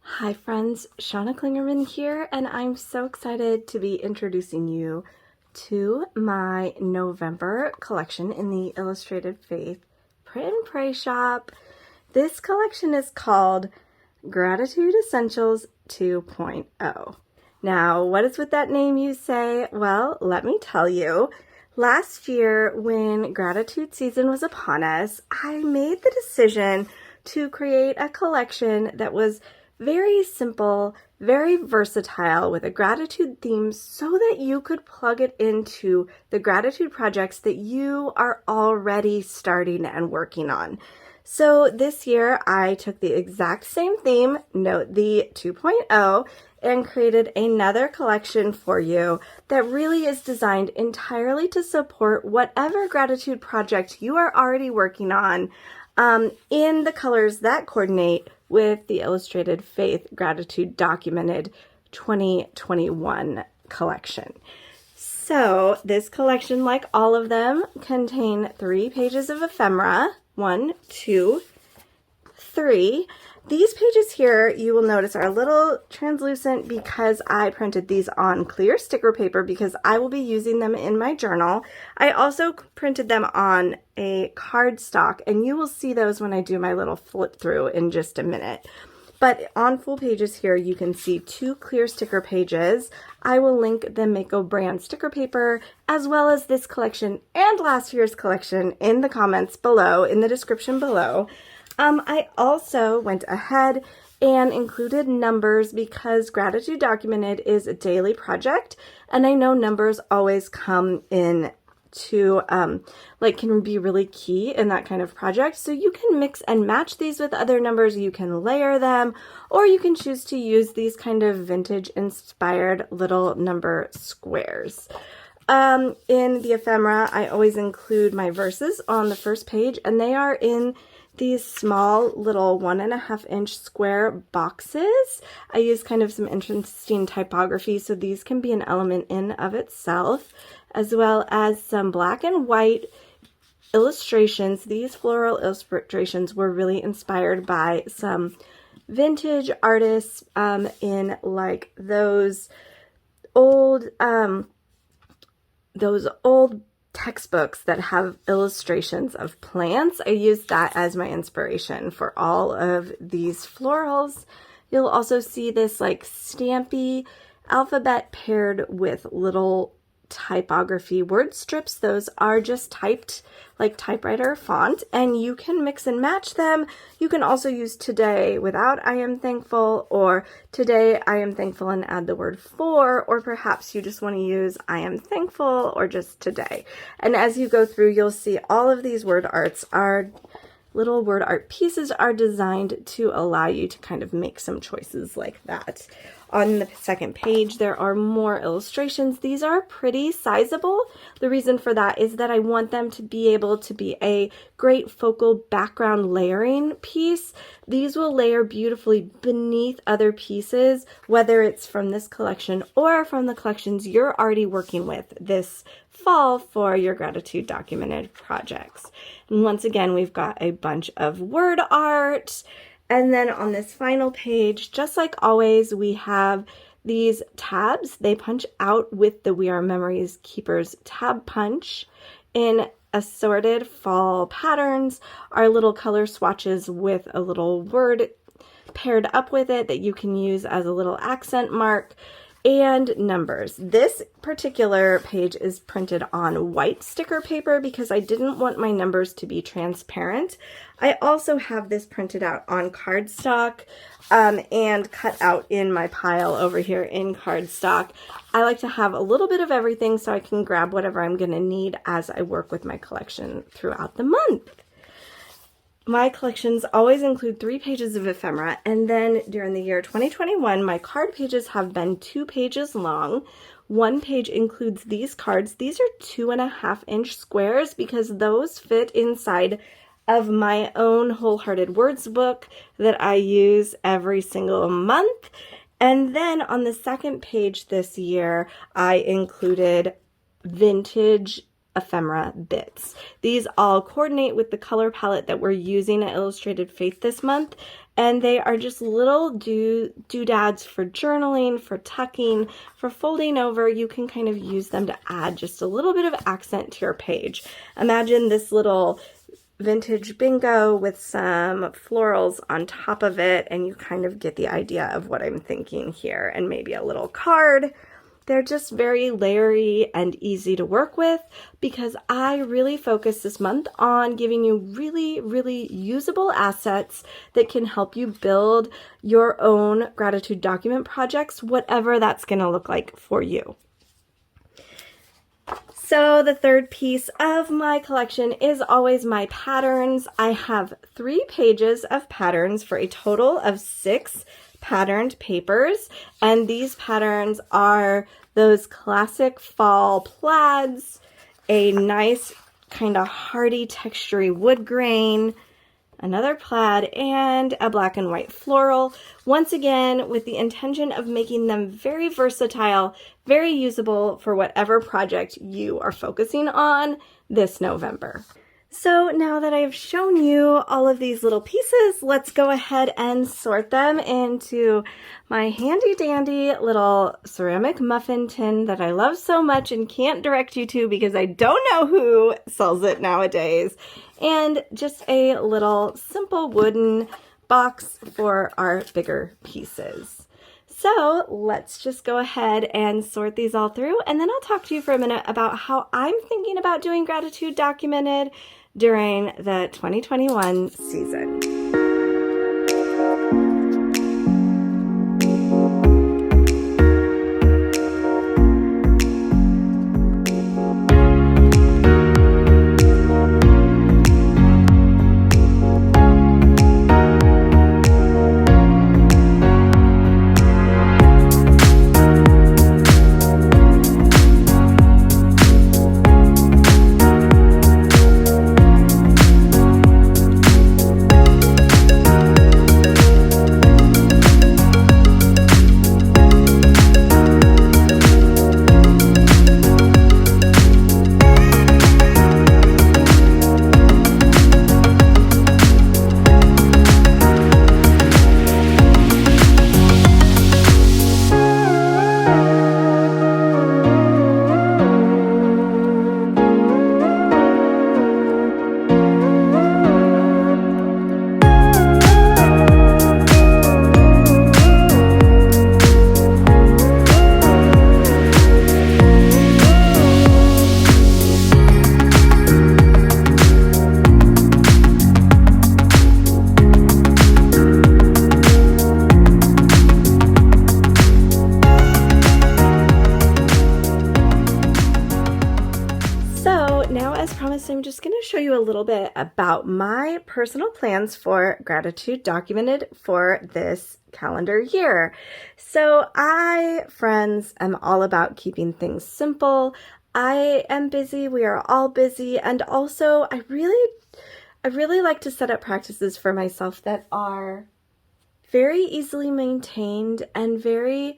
Hi friends, Shauna Klingerman here, and I'm so excited to be introducing you to my November collection in the Illustrated Faith Print and Pray shop. This collection is called Gratitude Essentials 2.0. Now, what is with that name, you say? Well, let me tell you. Last year, when gratitude season was upon us, I made the decision to create a collection that was very simple, very versatile, with a gratitude theme so that you could plug it into the gratitude projects that you are already starting and working on. So this year I took the exact same theme, note the 2.0, and created another collection for you that really is designed entirely to support whatever gratitude project you are already working on, in the colors that coordinate with the Illustrated Faith Gratitude Documented 2021 collection. So this collection, like all of them, contain 3 pages of ephemera. 1, 2, 3. These pages here, you will notice, are a little translucent because I printed these on clear sticker paper because I will be using them in my journal. I also printed them on a cardstock, and you will see those when I do my little flip through in just a minute. But on full pages here, you can see 2 clear sticker pages. I will link the Mako brand sticker paper, as well as this collection and last year's collection, in the comments below, in the description below. I also went ahead and included numbers because Gratitude Documented is a daily project, and I know numbers always come in to can be really key in that kind of project. So you can mix and match these with other numbers, you can layer them, or you can choose to use these kind of vintage inspired little number squares. In the ephemera, I always include my verses on the first page, and they are in these small little 1.5-inch square boxes. I use kind of some interesting typography, so these can be an element in of itself, as well as some black and white illustrations. These floral illustrations were really inspired by some vintage artists in like those old textbooks that have illustrations of plants. I used that as my inspiration for all of these florals. You'll also see this like stampy alphabet paired with little typography word strips. Those are just typed like typewriter font, and you can mix and match them. You can also use today without I am thankful, or today I am thankful and add the word for, or perhaps you just want to use I am thankful or just today. And as you go through, you'll see all of these word arts are little word art pieces are designed to allow you to kind of make some choices like that. On the second page, there are more illustrations. These are pretty sizable. The reason for that is that I want them to be able to be a great focal background layering piece. These will layer beautifully beneath other pieces, whether it's from this collection or from the collections you're already working with this fall for your Gratitude Documented projects. And once again, we've got a bunch of word art. And then on this final page, just like always, we have these tabs. They punch out with the We Are Memories Keepers tab punch in assorted fall patterns. Our little color swatches with a little word paired up with it that you can use as a little accent mark, and numbers. This particular page is printed on white sticker paper because I didn't want my numbers to be transparent. I also have this printed out on cardstock and cut out in my pile over here in cardstock. I like to have a little bit of everything so I can grab whatever I'm going to need as I work with my collection throughout the month. My collections always include 3 pages of ephemera, and then during the year 2021, my card pages have been 2 pages long. 1 page includes these cards. These are 2.5-inch squares because those fit inside of my own Wholehearted Words book that I use every single month. And then on the second page this year, I included vintage ephemera bits. These all coordinate with the color palette that we're using at Illustrated Faith this month, and they are just little doodads for journaling, for tucking, for folding over. You can kind of use them to add just a little bit of accent to your page. Imagine this little vintage bingo with some florals on top of it, and you kind of get the idea of what I'm thinking here, and maybe a little card. They're just very layery and easy to work with because I really focus this month on giving you really, really usable assets that can help you build your own gratitude document projects, whatever that's going to look like for you. So the third piece of my collection is always my patterns. I have 3 pages of patterns for a total of 6 patterned papers, and these patterns are those classic fall plaids, a nice kind of hardy textury wood grain, another plaid, and a black and white floral, once again with the intention of making them very versatile, very usable for whatever project you are focusing on this November. So now that I've shown you all of these little pieces, let's go ahead and sort them into my handy dandy little ceramic muffin tin that I love so much and can't direct you to because I don't know who sells it nowadays, and just a little simple wooden box for our bigger pieces. So let's just go ahead and sort these all through, and then I'll talk to you for a minute about how I'm thinking about doing gratitude documented during the 2021 season. I'm just going to show you a little bit about my personal plans for gratitude documented for this calendar year. So I, friends, am all about keeping things simple. I am busy. We are all busy. And also I really like to set up practices for myself that are very easily maintained and very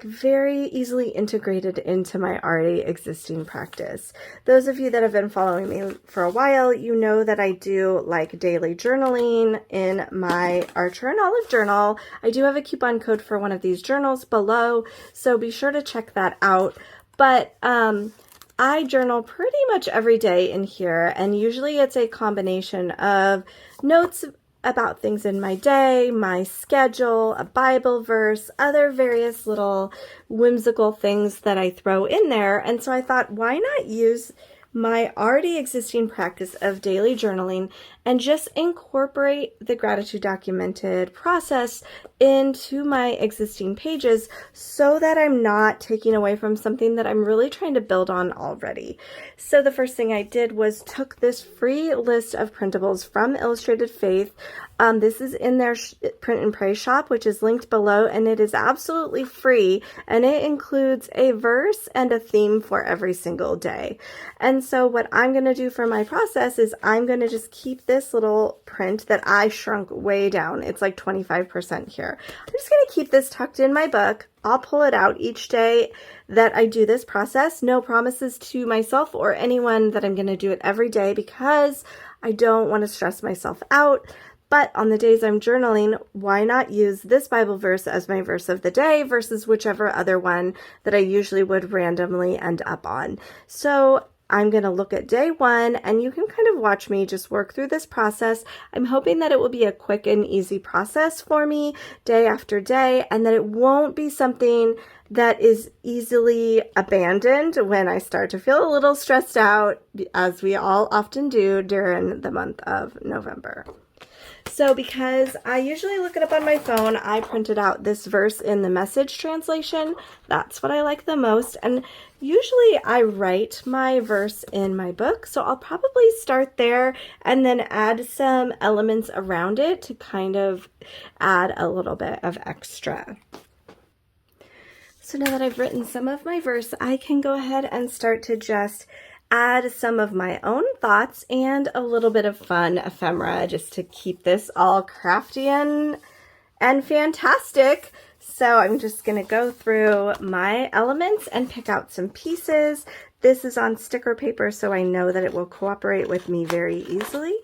very easily integrated into my already existing practice. Those of you that have been following me for a while, you know that I do like daily journaling in my Archer and Olive journal. I do have a coupon code for one of these journals below, so be sure to check that out. But I journal pretty much every day in here, and usually it's a combination of notes about things in my day, my schedule, a Bible verse, other various little whimsical things that I throw in there. And so I thought, why not use my already existing practice of daily journaling and just incorporate the gratitude documented process into my existing pages so that I'm not taking away from something that I'm really trying to build on already. So the first thing I did was took this free list of printables from Illustrated Faith. This is in their print and pray shop, which is linked below, and it is absolutely free, and it includes a verse and a theme for every single day. And so what I'm going to do for my process is I'm going to just keep this little print that I shrunk way down. It's like 25% here. I'm just going to keep this tucked in my book. I'll pull it out each day that I do this process. No promises to myself or anyone that I'm going to do it every day because I don't want to stress myself out. But on the days I'm journaling, why not use this Bible verse as my verse of the day versus whichever other one that I usually would randomly end up on? So I'm going to look at day 1, and you can kind of watch me just work through this process. I'm hoping that it will be a quick and easy process for me day after day, and that it won't be something that is easily abandoned when I start to feel a little stressed out, as we all often do during the month of November. So because I usually look it up on my phone, I printed out this verse in the Message translation. That's what I like the most. And usually I write my verse in my book, so I'll probably start there and then add some elements around it to kind of add a little bit of extra. So now that I've written some of my verse, I can go ahead and start to just add some of my own thoughts and a little bit of fun ephemera just to keep this all crafty and fantastic. So I'm just going to go through my elements and pick out some pieces. This is on sticker paper, so I know that it will cooperate with me very easily.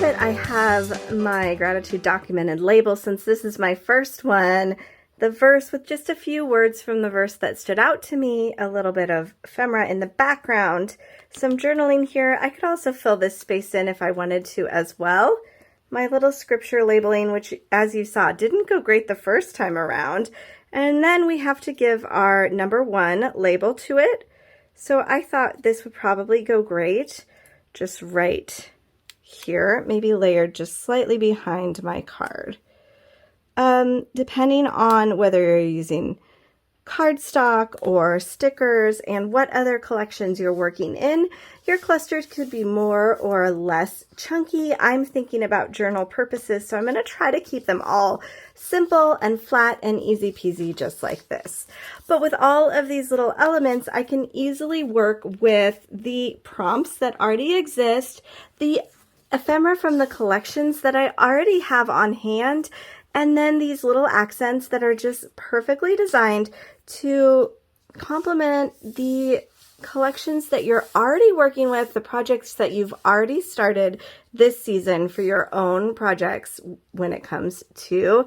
I have my gratitude documented label. Since this is my first one, the verse with just a few words from the verse that stood out to me, a little bit of ephemera in the background, some journaling here. I could also fill this space in if I wanted to as well. My little scripture labeling, which as you saw, didn't go great the first time around. And then we have to give our number 1 label to it. So I thought this would probably go great just right here, maybe layered just slightly behind my card. Depending on whether you're using cardstock or stickers and what other collections you're working in, your clusters could be more or less chunky. I'm thinking about journal purposes, so I'm going to try to keep them all simple and flat and easy peasy just like this. But with all of these little elements, I can easily work with the prompts that already exist, the ephemera from the collections that I already have on hand, and then these little accents that are just perfectly designed to complement the collections that you're already working with, the projects that you've already started this season for your own projects when it comes to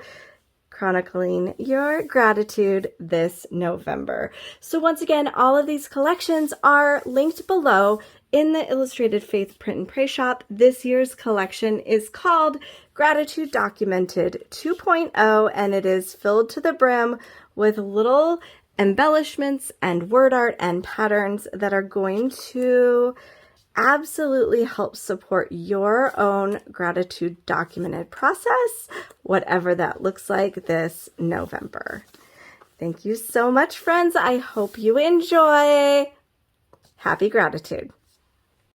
chronicling your gratitude this November. So once again, all of these collections are linked below in the Illustrated Faith Print and Pray shop. This year's collection is called Gratitude Documented 2.0, and it is filled to the brim with little embellishments and word art and patterns that are going to absolutely help support your own gratitude documented process, whatever that looks like this November. Thank you so much, friends. I hope you enjoy. Happy gratitude.